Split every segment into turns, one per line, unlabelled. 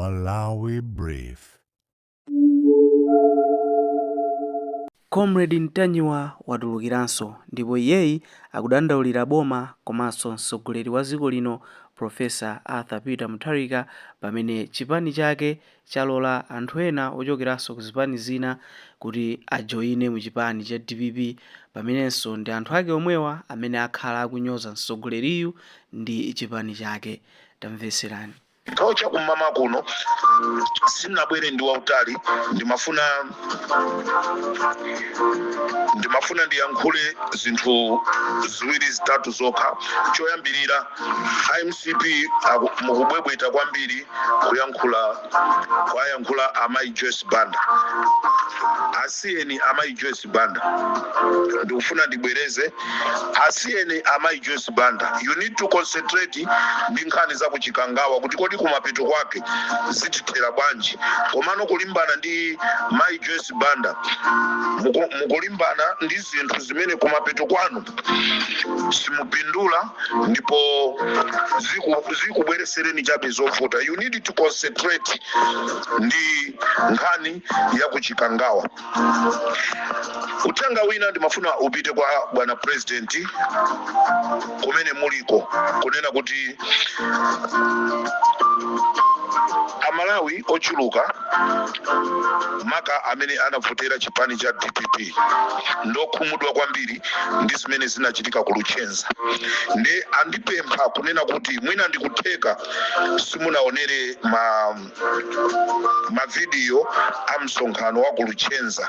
Malawi Brief.
Comrade Ntanyiwa watulukiranso ndipo iyeyi akudandaulira boma komanso mtsogoleri wa dziko lino Profesa Arthur Peter Mutharika pamene chipani chake chalola anthu ena ochokeranso ku zipani zina kuti ajoine mu chipani cha DPP pamenenso ndi anthu ake omwewa amene akhala akunyoza mtsogoleriyu ndi chipani chake. Tamveserani.
Kaucha kumama kuno sinabwere ndi wautali ndimafuna ndiyankhule zinthu ziwiri zitatu zokha. Choyambirira IMCP mukubwebweta kwambiri kwayankhula amayi Joyce Banda. Asiyeni amayi Joyce Banda. Ndikufuna ndibwereze asiyeni amayi Joyce Banda. You need to concentrate ndi nkhani za kuchikangawa kuti kodi kumapeto kwake zitithera bwanji. Komano kulimbana ndi mayi Joyce Banda mukulimbana ndi zinthu zimene kumapeto kwanu simupindula ndipo zikubweresereni chabe zovuta. You need to concentrate ndi nkhani ya kuchikangawa. Uthenga wina ndimafuna upite kwa bwana president kumene muliko kunena kuti Amalawi ochuluka maka amene anavotera chipani cha DPP ndokhumudwa kwambiri ndi zimene zinachitika ku Luchenza. Ndi andipempha kunena kuti mwina ndikutheka simunaonere ma video a msonkhano wa ku Luchenza.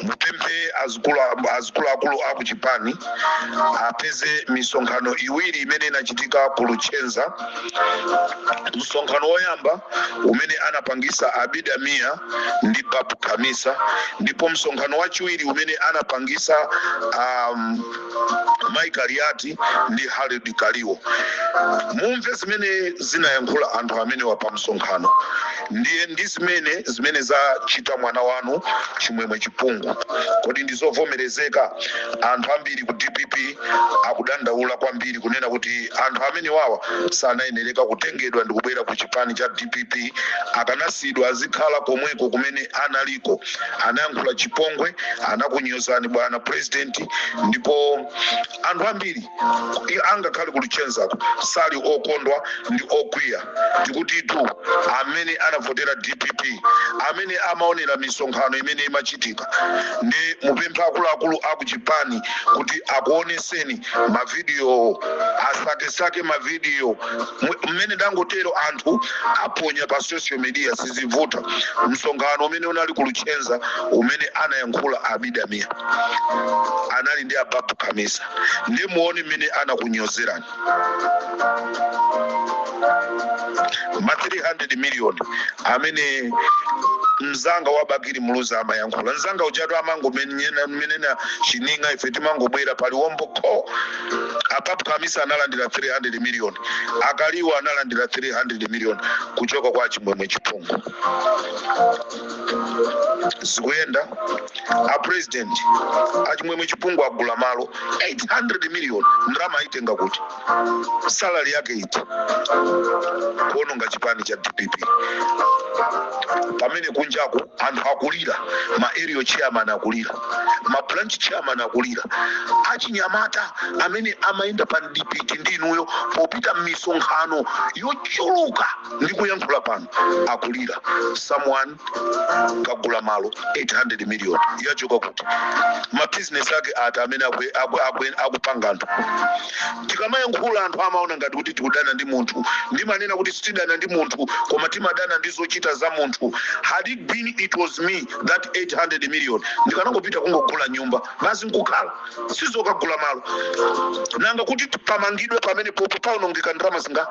Mupemphe azikulu aku chipani apeze misonkhano iwiri imene inachitika ku Luchenza. Msonkhano woyamba umene anapangisa Abida Mia ndi Babu Kamisa, ndipo msonkhano wachiwiri umene anapangisa Mike Ariati ndi Halid Kaliwo. Mumve zimene zinayankhula anthu amene wa pa msonkhano. Ndi zimene zachita mwana wanu Chimwemwe Chipungu. Kodi ndizovomerezeka? Anthu ambiri ku DPP akudandaula kwambiri kunena kuti anthu amene wawa sanayenereka kutengedwa ndi kubwera ku chipani cha DPP, akanasidwa azikhala komweko kumene analiko. Anayankhula chipongwe, anakunyozani bwana president, ndipo anthu ambiri angakhale ku Luchenza sali okondwa ndi okwiya. Ndikuti tu amene anavotera DPP, amene amaonera misonkhano imene imachitika, ndi mupempha akuluakulu aku chipani kuti akuoneseni mavideo, asake mavideo mmene dangotero anthu aponya pa social media sizivuta. Msonkhano umene unali ku Luchenza umene anayankhula Abida Mia anali ndi Babu Kamisa, ndi muone mmene anakunyozerani. Ma 300 million amene mzanga wa Bagiri Muluza amayankhula. Mzanga ujatu amangomenena chininga ife timangobwera pali womboko. Babu Kamisa analandira 300 million. Akaliwa analandira 300 million kuchoka kwa Chimwemwe Chipungu. Zikuyenda a president Chimwemwe Chipungu agula malo 800 million. Ndrama itenga kuti salary yake iti kuononga chipani cha DPP. Pamene kunjaku anthu akulira, ma area chairman akulira, ma branch chairman akulira, achinyamata amene amaenda pa DPP ndinuyo popita misonkhano yochuluka ndi kuyankhula pano akulira. Someone kagula malo 800 million yachoka kuti ma business yake ata amene akupanga anthu. Tikamayankhula anthu amaona ngati kuti tikudana ndi munthu. Ndimanena kuti sitidana ndi munthu koma timadana ndi zochita za munthu. Had it been it was me that 800 million ndikanangopita kungogula nyumba basi nkukhala sizokagula malo. Nanga kuti pamangidwe pamene popo paonongeka ndrama zinga,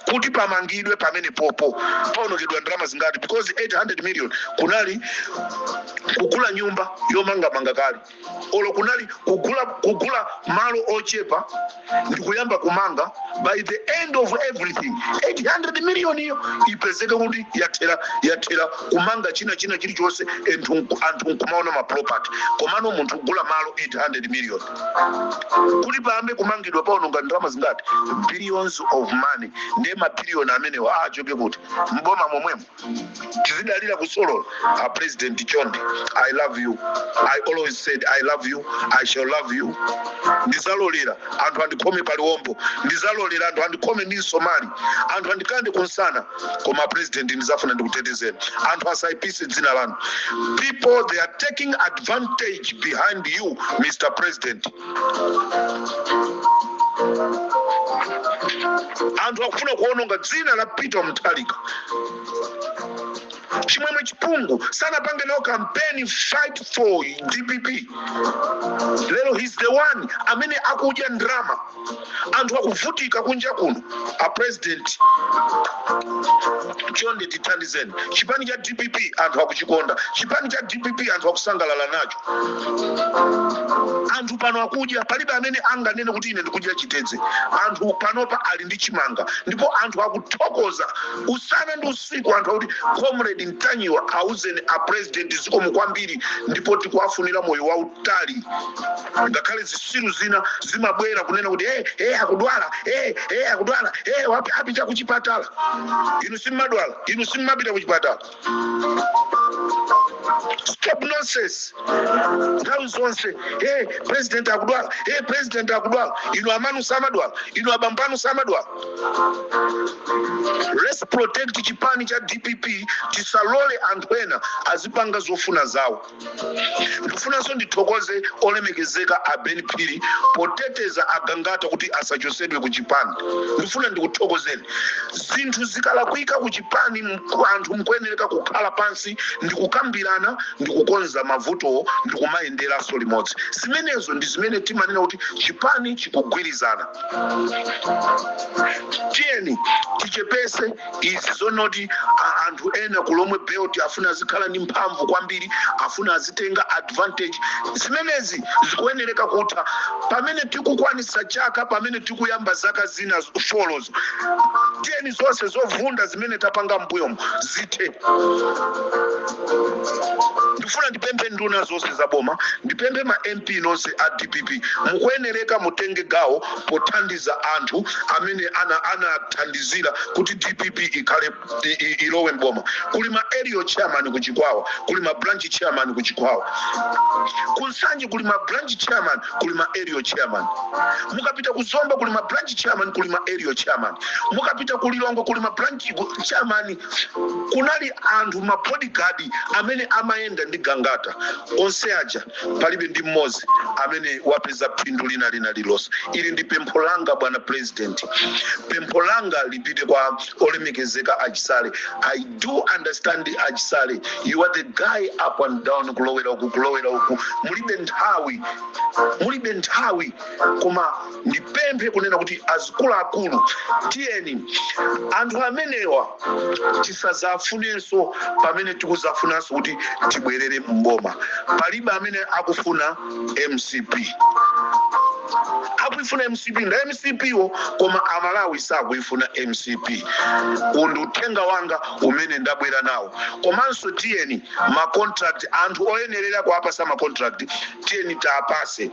kuti pamangidwe pamene popo paonongedwa ndrama zingati, because 800 million kunali kugula nyumba yomanga kali, olo kunali kugula malo ochepa ndi kuyamba kumanga by the end of everything 800 million iyo ipezeke kuti yathera kumanga china chilichonse anthu nkumaona ma property komano munthu kugula malo 800 million kuti pambe kumangidwa paononga ndalama zingati billions of money ndiye mabiliyoni amenewa achoke kuti mboma momwemo tizidalira kusolola a president Chonde. I love you. I always said I love you. I shall love you. Ndizalolera anthu andikome paliwombo, ndizalolera anthu andikome ndi Somali, anthu andikande kunsana koma president ndizafuna ndikutetezeni anthu asaipise dzina lanu. People, they are taking advantage behind you, Mr. President. Anthu akufuna kuononga dzina la Peter Mutharika. Chimwemwe Chipungu sana pange no campaign fight for DPP. Lero he's the one amene akuja drama. Anthu akuvutika kunja kuno. A president Chonde titandizeni. Chipani cha DPP anthu akuchikonda. Chipani cha DPP anthu akusangalala nacho. Anthu pano akuja palibe amene anganene kuti ine ndikuja Chitedze. Anthu panopa ali ndi chimanga. Ndipo anthu akuthokoza usana ndi usiku anthu akuti comrade Ntanyiwa auzeni a president ziko mukwambiri ndipo tikuwafunira moyo wa utali. Ngakhale zisiru zina zimabwera kunena kuti akudwala akudwala wapi apita kuchipatala. Inu simadwala, inu simapita kuchipatala. Stop nonsense. Nthawi zonse president akudwala, president akudwala. Inu amanu samadwala, inu abambanu samadwala. Let's protect chipani cha DPP tisalole anthu ena azipanga zofuna zawo. Ndifunanso ndithokoze olemekezeka a Ben Phiri poteteza agangata kuti asachosedwe ku chipani. Ndifuna ndikuthokozeni. Zinthu zikalakwika ku chipani anthu mkuyenereka kukhala pansi ndikukambirana ndikukonza mavuto ndikumayenderaso limodzi. Zimenezo ndi zimene timanena kuti chipani chikugwirizana. Tiyeni tichepese izi zonoti anthu ena kulomwe belt afuna azikhala ndi mphamvu kwambiri, afuna azitenga advantage. Zimenezi zikuyenereka kutha pamene tikukwanisa chaka, pamene tikuyamba zaka zina follows. Tiyeni zonse zovunda zimene tapanga mbuyomo zithe. Ndifuna ndipemphe nduna zonse zaboma, ndipemphe ma MP nonse a DPP mukuyenereka mutenge gawo pothandiza anthu amene anathandizira kuti DPP ikhale ilowe mboma. Kuli ma area chairman kuchikwawa, kuli ma branch chairman kuchikwawa. Kunsanje kuli ma branch chairman, kuli ma area chairman. Mukapita kuzomba kuli ma branch chairman, kuli ma area chairman. Mukapita kulilongo kuli ma branch chairman. Kunali anthu ma bodyguard amene amaenda ndi gangata. Onse aja palibe ndi mmozi amene wapeza phindu lina liloso. Ili ndi pempho langa bwana president. Pempho langa lipite kwa olemekezeka Achisale. I do understand Achisale. You are the guy up and down kulowera uku. Mulibe nthawi koma ndipemphe kunena kuti akulu tiyeni anthu amenewa tisazafunenso pamene tikuzafunanso kuti tibwerere mboma. Palibe amene akufuna MCP. Akuifuna MCP nda MCP wo koma amalawi sakuifuna MCP. Unduthenga wanga umene ndabwera nawo. Komanso tiyeni ma contract anthu oyenerera kuapasa ma contract tiyeni taapase.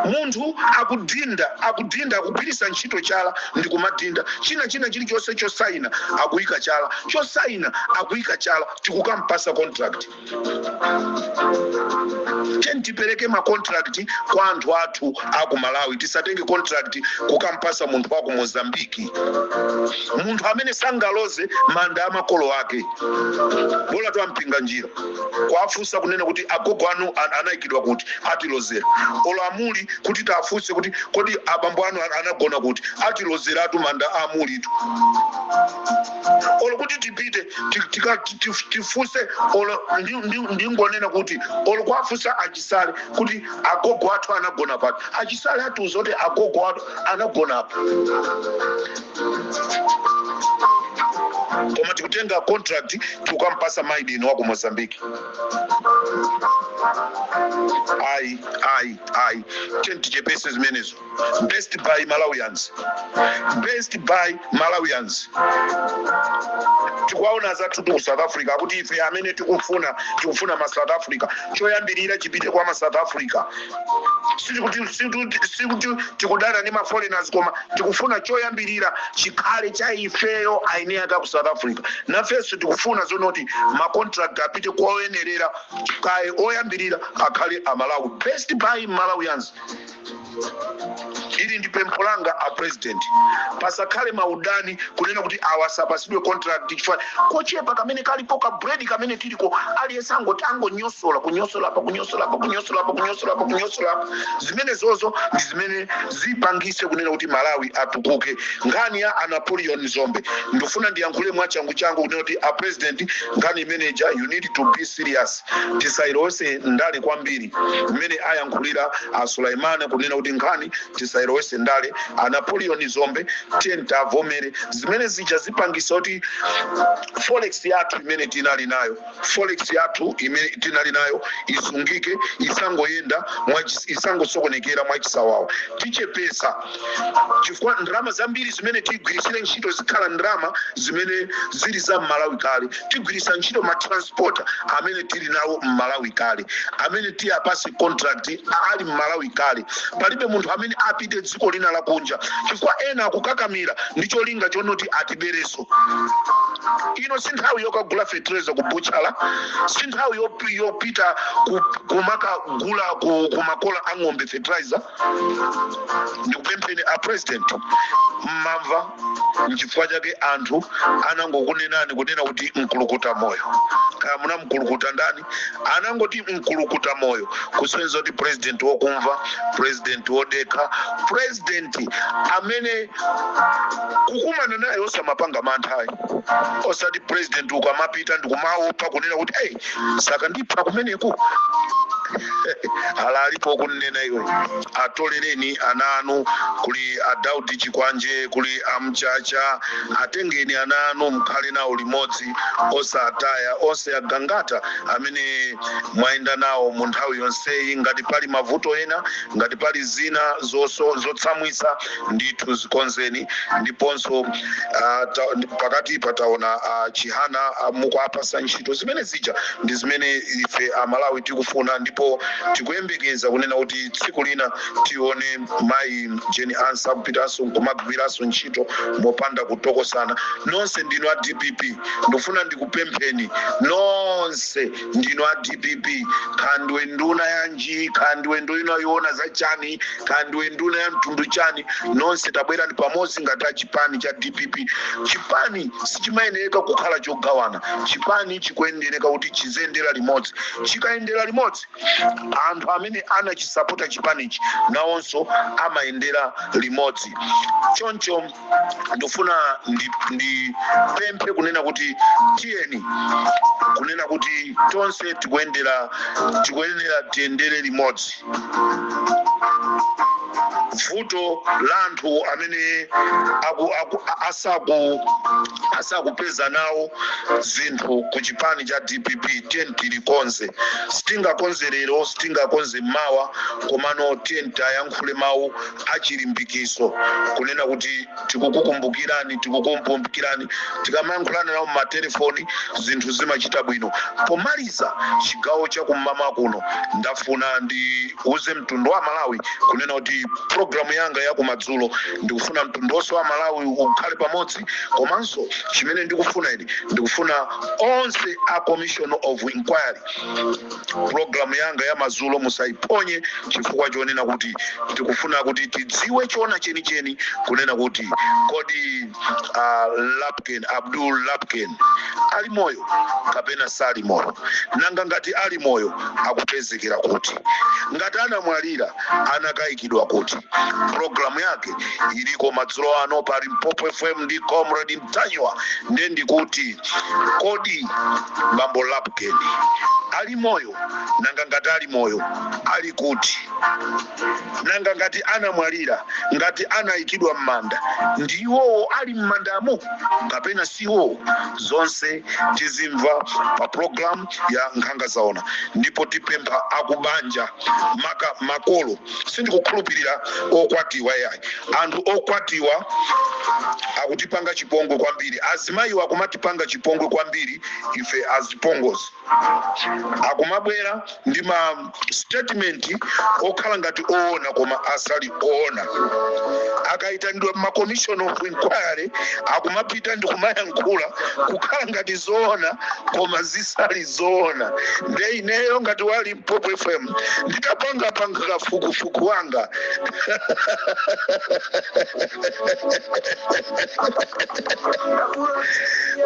Munthu akudinda akugwirisa ntchito chala ndi kumadinda. China chilichonse chosaina akuyika chala. Chosaina akuyika chala tikukampasa contract. Tipereke ma contract kwa anthu athu aku Malawi. Tisatenge contract kukampasa munthu wa ku Mozambiki. Munthu amene sangaloze manda amakolo ake. Bola twampinga njira. Kwafusa kunena kuti agogo anu anayikidwa kuti atilozera. Olamuli kuti tafuse kuti kodi abambo anu anagona kuti atilozeratu manda amuli tu. Olo kuti tipite tifuse olo ndingonena kuti olo kwafusa Achisale kuti agogo athu anagona pati. Achisale atu zote agogo athu anagona pa. koma tikutenga contract tukampasa Maiden wa ku Mozambique. Ai tenti chepese zimenezo. Best by Malawians. Tikuwaona za tutu South Africa kuti ife amene tikufuna ma South Africa choyambirira chipite kwa ma South Africa. Sikuti tikudana ni ma foreigners koma tikufuna choyambirira chikhale cha ifeyo aine aka ku South Africa. Na first tikufuna zonoti ma contract apite kwa oyenerera kai oyambirira akhale Malawi. Best by Malawians. Ili ndi pempho langa a president pasakhale maudani kunena kuti awasapasidwe contract chifukwa kochepa kamene kalipo ka bread kamene tiliko aliyesango tango nyosola zimene zozo ndi zimene zipangise kunena kuti Malawi atukuke. Ngani ya Napoleon Zombe ndofuna ndiyankhule mwachangu kunena kuti a president ngani manager you need to be serious. Tisairose ndale kwambiri mmene ayankhulira a Sulaimane kunena kuti ngani tisairose ndale a Napoleon Zombe tenta vomere zimene zija zipangisa kuti forex yathu imene tinali nayo isungike isangoyenda isangosokonekera mwachisawawa tichepesa chifukwa ndrama zambiri zimene tigwirisire ntchito zikhala ndrama zimene zili za Malawi kale. Tigwirisa ntchito ma transporter amene tili nawo Malawi kale amene tiyapasi contract ali Malawi kale. Palibe munthu amene apite dziko lina la kunja chifukwa ena akukakamira ndicho linga chonoti atibereso. Ino sinthawi yokagula fertilizer ku buchala, sinthawi yopita kumaka gula kumakola ang'ombe fertilizer. Ndikupempheni a president mmamva nchifukwa chake anthu anangokunenani kunena kuti mkulukuta moyo. Kaya muna mkulukuta ndani anangoti mkulukuta moyo kusenza kuti president wokumva, president wodeka, president amene kukumana naye osamapanga manthayi. Osati president ukamapita ndikumaopa kunena kuti hey saka ndipha kumeneku ala alipo kunena iwe atolereni ananu kuli Daudi Chikwanje kuli Amchacha atengeni ananu mkhale nawo limodzi osataya ose agangata amene mwaenda nawo mu nthawi yonseyi ngati pali mavuto ena ngati pali zina zotsamwisa ndithu zikonzeni. Ndiponso pakati pataona Chihana mukwapasa ntchito zimene zija ndi zimene ife Malawi tikufuna ndipo tikuyembekeza kunena kuti tsiku lina tione mai Jeni Ansa kupitanso kumagwiraso ntchito mopanda kutokosana. Nonse ndino a DPP ndofuna ndikupempheni nonse ndino a DPP khandwe nduna yanji khandwe nduna yona za chani khandwe nduna ya mtundu chani nonse tabwera ndi pamodzi ngati chipani cha DPP. Chipani sichimayeneka kukhala chogawana. Chipani chikuyendereka kuti chizendera limodzi. Chikaendera limodzi anthu amene anachisapota chipanichi nawonso amayendera limodzi. Choncho ndofuna ndipemphe kunena kuti tiyeni kunena kuti tonse tikuyenera tiyendere limodzi. Vuto lanthu amene asakupeza nawo zinthu ku chipani cha DPP tenti likonze. Sitingakonze lero sitingakonze mawa komano tenti ayankhule mawu achilimbikiso kunena kuti tikukukumbukirani tikamayankhulana nawo matelefoni zinthu zimachita bwino. Pomaliza chigawo cha kumama kuno ndafuna ndiuze mtundu wa Malawi kunena kuti programu yanga ya kumadzulo ndikufuna mtundu wonse wa Malawi ukhale pamodzi. Komanso chimene ndikufuna ndikufuna onse a commission of inquiry programu yanga ya madzulo musaiponye chifukwa chonena kuti tikufuna kuti tidziwe chona chenicheni kunena kuti kodi Abdul Lapken ali moyo kapena sali moyo. Nanga ngati ali moyo akupezekera kuti ngati anamwalira anakayikidwa kuti programu yake iliko madzulo ano pa Limpopo FM ndi Comrade Mtanywa. Ndendi kuti kodi Bambo Lapken ali moyo, nanga ngati ali moyo ali kuti, nanga ngati anamwalira, ngati anayikidwa m'manda ndiwo ali m'mandamo kapena siwo? Zonse tizimva pa program ya Nkhanga Zaona. Ndipo tipempha akubanja makolo sindikukhulupirira okwatiwa yayi, anthu okwatiwa akutipanga chipongwe kwambiri, azimayiwo akumatipanga chipongwe kwambiri ife azipongozi. Akumabwera ndi ma statement okhala ngati oona koma asali oona. Akaitanidwa ma commission of inquiry akumapita ndi kumayankhula kukhala ngati zoona koma zisali zoona. Nde ineyo ngati wa Limpopo FM nditapanga kafukufuku wanga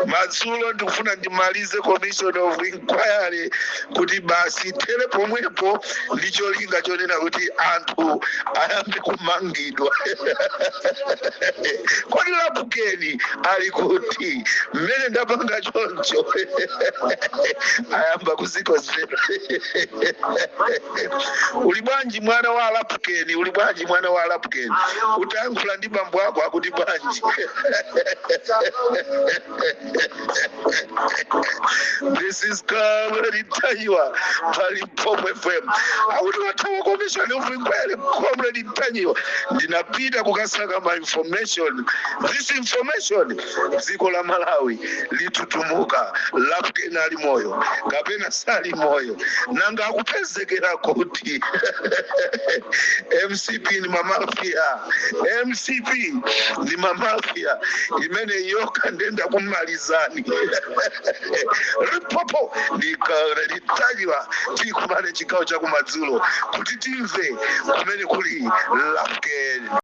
madzulo ndikufuna ndimalize commission of inquiry kuti basi tere pomwepo ndicho linga chonena kuti anthu ayambe kumangidwa. Kodi Lapken ali kuti mmene ndapanga choncho ayamba kuzikozera? Uli bwanji mwana wa Lapken? Uli bwanji mwana wa Lapken? Utayankhula ndi bambo ako akuti bwanji? This is Comrade Mtanywa pa Limpopo FM. Akuti wathawa commission of inquiry Comrade Mtanywa. Ndinapita kukasaka ma information. This information dziko la Malawi litutumuka. Lapken ali moyo kapena sali moyo, nanga akupezekera kuti MCP ni mamafia, MCP ni mamafia imene yoka ndenda kumalizani. Limpopo Comrade Mtanywa tikumane chikao cha kumadzulo kuti timve kumene kuli Lapken.